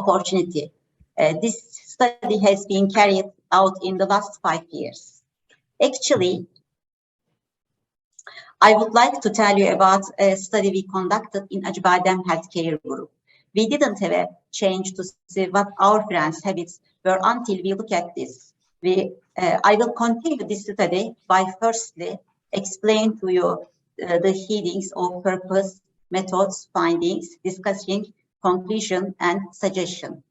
opportunity. This study has been carried out in the last 5 years. Actually, I would like to tell you about a study we conducted in Acibadem Healthcare Group. We didn't have a change to see what our friends' habits were until we look at this. I will continue this study by firstly explain to you the headings of purpose, methods, findings, discussing, conclusion, and suggestion.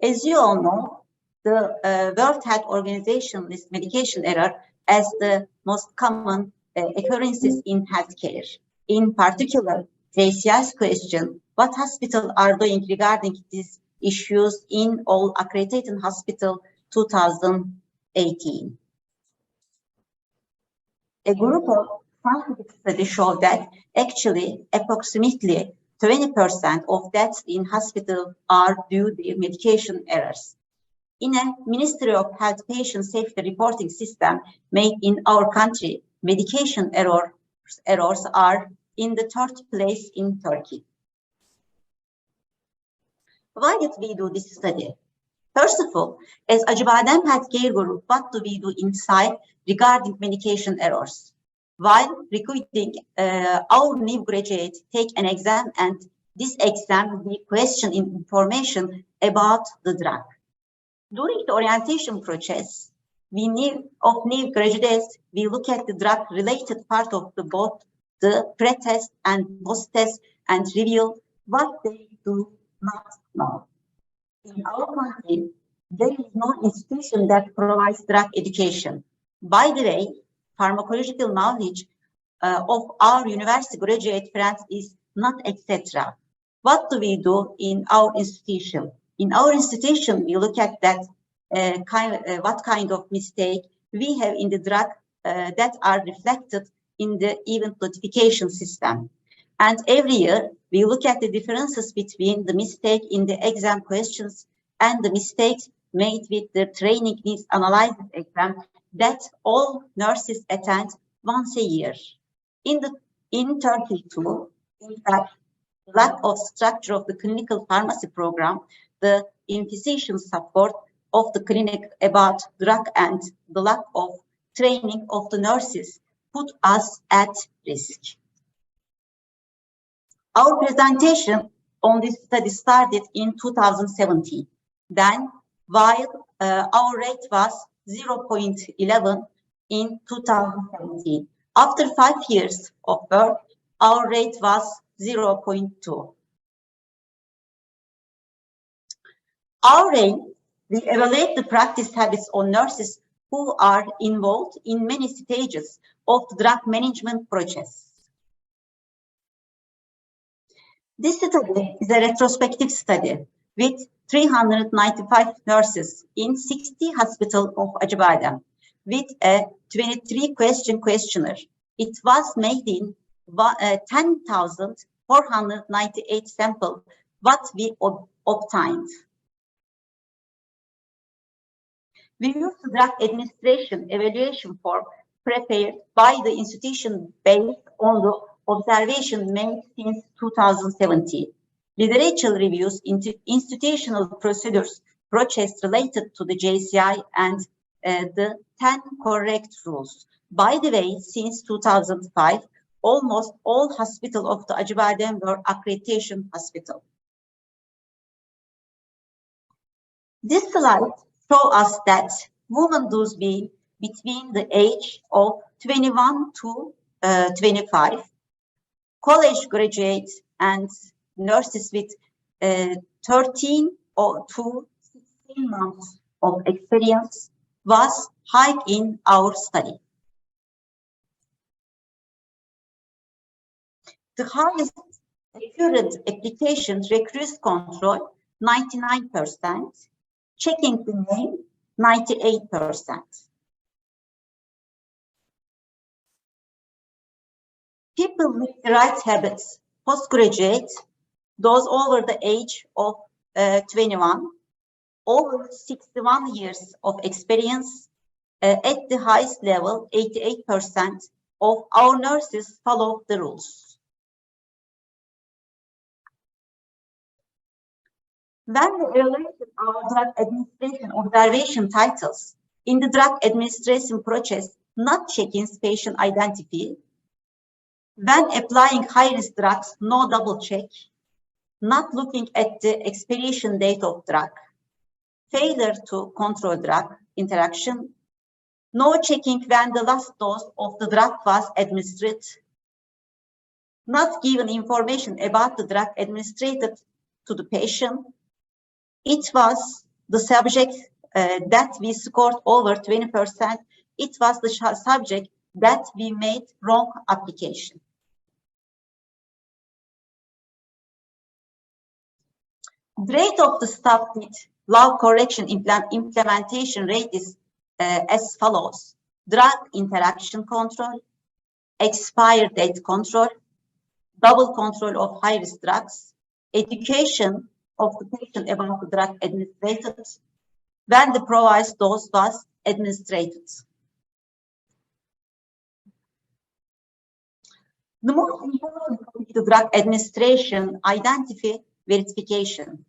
As you all know, the World Health Organization lists medication error as the most common occurrences in healthcare. In particular, JCI's question, what hospitals are doing regarding these issues in all accredited hospital 2018. A group of scientific studies show that actually approximately 20% of deaths in hospital are due to medication errors. In a Ministry of Health patient safety reporting system made in our country, medication errors are in the 3rd place in Turkey. Why did we do this study? First of all, as Acibadem Healthcare Group, what do we do inside regarding medication errors? While recruiting our new graduates take an exam, and this exam we question information about the drug. During the orientation process, new graduates, we look at the drug-related part of both the pre-test and post-test and reveal what they do not know. In our country, there is no institution that provides drug education. By the way, pharmacological knowledge of our university graduate friends is not etc. What do we do in our institution? In our institution, we look at that what kind of mistake we have in the drug that are reflected in the event notification system. And every year, we look at the differences between the mistake in the exam questions and the mistakes made with the training needs analysis exam that all nurses attend once a year. In Turkey too, in fact, lack of structure of the clinical pharmacy program, the physician support of the clinic about drug and the lack of training of the nurses put us at risk. Our presentation on this study started in 2017. Then, while our rate was 0.11 in 2017, after 5 years of work, our rate was 0.2. Our aim, we evaluate the practice habits on nurses who are involved in many stages of the drug management process. This study is a retrospective study with 395 nurses in 60 hospitals of Acibadem with a 23-question questionnaire. It was made in 10,498 samples, what we obtained. We used the drug administration evaluation form prepared by the institution based on the observation made since 2017. Literature reviews into institutional procedures, process related to the JCI and the 10 correct rules. By the way, since 2005, almost all hospitals of the Acibadem were accreditation hospitals. This slide shows us that women do be between the age of 21 to 25, college graduates and nurses with 13 to 16 months of experience was high in our study. The highest accurate application recruits control, 99%, checking the name, 98%. People with the right habits, postgraduate, those over the age of 21, over 61 years of experience, at the highest level, 88% of our nurses follow the rules. When we evaluated our drug administration observation titles, in the drug administration process, not checking patient identity, when applying high-risk drugs, no double check, not looking at the expiration date of drug, failure to control drug interaction, no checking when the last dose of the drug was administered, not given information about the drug administered to the patient. It was the subject that we scored over 20%. It was the subject that we made wrong application. The rate of the staff with low correction implementation rate is as follows: drug interaction control, expired date control, double control of high-risk drugs, education of the patient about the drug administered, when the provised dose was administered. The most important of the drug administration identity verification.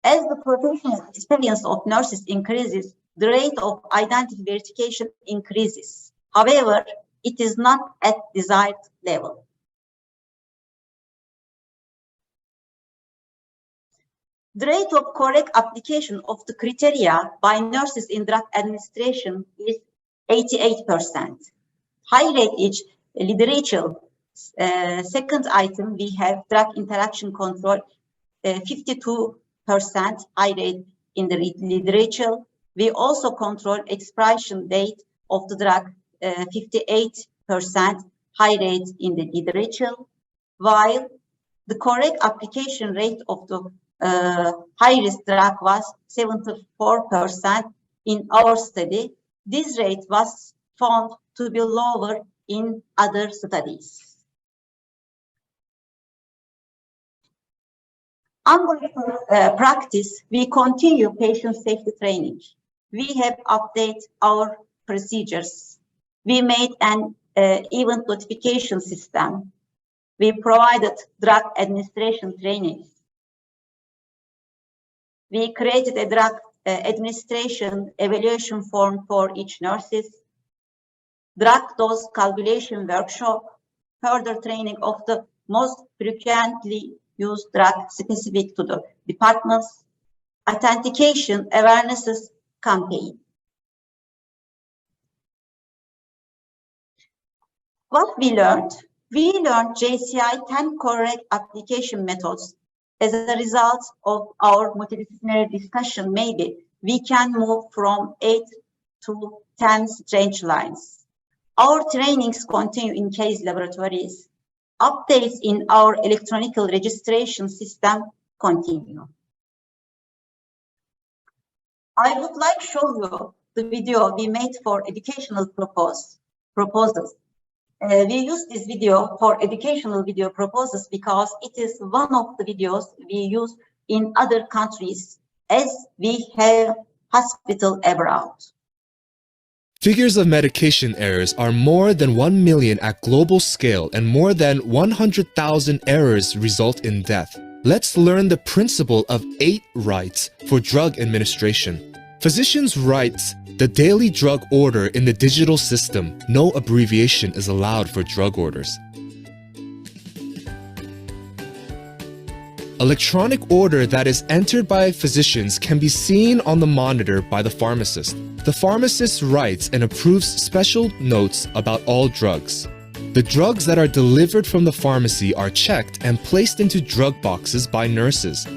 As the professional experience of nurses increases, the rate of identity verification increases. However, it is not at desired level. The rate of correct application of the criteria by nurses in drug administration is 88%. High rate is literature. Second item, we have drug interaction control, 52% high rate in the literature. We also control expiration date of the drug, 58% high rate in the literature, while the correct application rate of the high-risk drug was 74% in our study. This rate was found to be lower in other studies. Under practice, we continue patient safety training. We have updated our procedures. We made an event notification system. We provided drug administration training. We created a drug administration evaluation form for each nurses, drug dose calculation workshop, further training of the most frequently used drug specific to the departments, authentication awarenesses campaign. What we learned? We learned JCI 10 correct application methods. As a result of our multidisciplinary discussion, maybe we can move from 8 to 10 strange lines. Our trainings continue in case laboratories. Updates in our electronic registration system continue. I would like to show you the video we made for educational proposals. We use this video for educational video proposals because it is one of the videos we use in other countries as we have hospital abroad. Figures of medication errors are more than 1 million at global scale, and more than 100,000 errors result in death. Let's learn the principle of 8 rights for drug administration. Physicians write the daily drug order in the digital system. No abbreviation is allowed for drug orders. Electronic order that is entered by physicians can be seen on the monitor by the pharmacist. The pharmacist writes and approves special notes about all drugs. The drugs that are delivered from the pharmacy are checked and placed into drug boxes by nurses.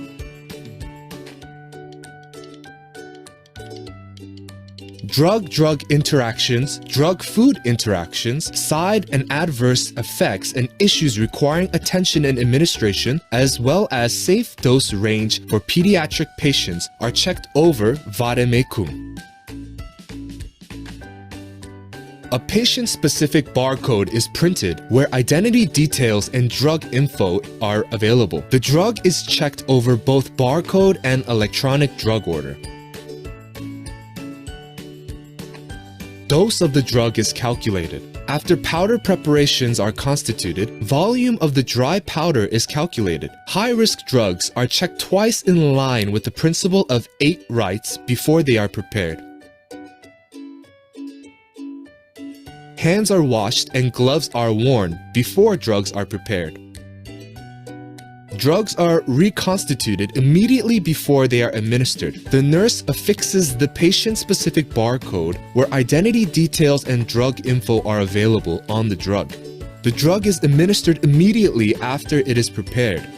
Drug-drug interactions, drug-food interactions, side and adverse effects, and issues requiring attention and administration, as well as safe dose range for pediatric patients are checked over vademecum. A patient-specific barcode is printed where identity details and drug info are available. The drug is checked over both barcode and electronic drug order. Dose of the drug is calculated. After powder preparations are constituted, volume of the dry powder is calculated. High-risk drugs are checked twice in line with the principle of 8 rights before they are prepared. Hands are washed and gloves are worn before drugs are prepared. Drugs are reconstituted immediately before they are administered. The nurse affixes the patient-specific barcode where identity details and drug info are available on the drug. The drug is administered immediately after it is prepared.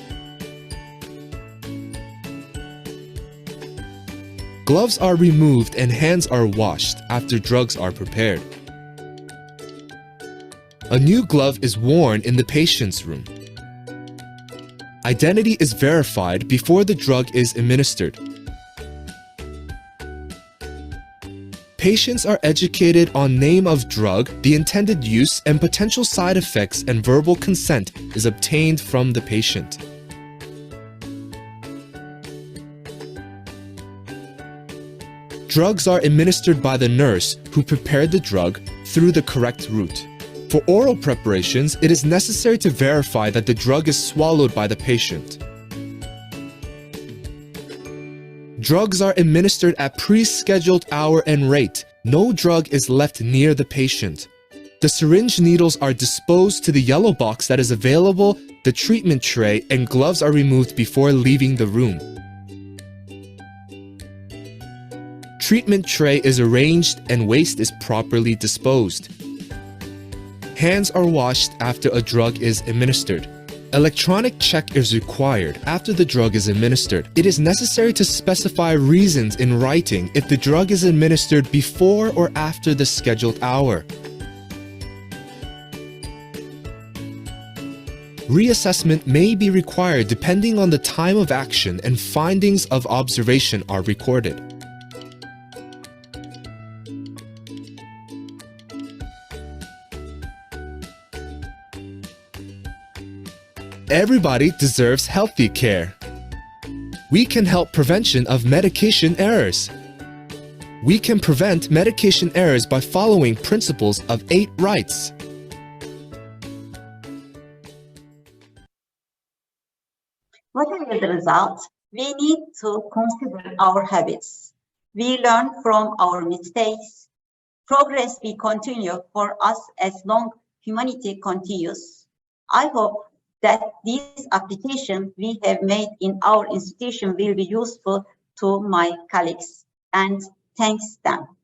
Gloves are removed and hands are washed after drugs are prepared. A new glove is worn in the patient's room. Identity is verified before the drug is administered. Patients are educated on name of drug, the intended use, and potential side effects, and verbal consent is obtained from the patient. Drugs are administered by the nurse who prepared the drug through the correct route. For oral preparations, it is necessary to verify that the drug is swallowed by the patient. Drugs are administered at pre-scheduled hour and rate. No drug is left near the patient. The syringe needles are disposed to the yellow box that is available, the treatment tray, and gloves are removed before leaving the room. Treatment tray is arranged and waste is properly disposed. Hands are washed after a drug is administered. Electronic check is required after the drug is administered. It is necessary to specify reasons in writing if the drug is administered before or after the scheduled hour. Reassessment may be required depending on the time of action, and findings of observation are recorded. Everybody deserves healthy care. We can help prevention of medication errors. We can prevent medication errors by following principles of 8 rights. Whatever the result, we need to consider our habits. We learn from our mistakes. Progress will continue for us as long humanity continues. I hope that these applications we have made in our institution will be useful to my colleagues, and thanks them.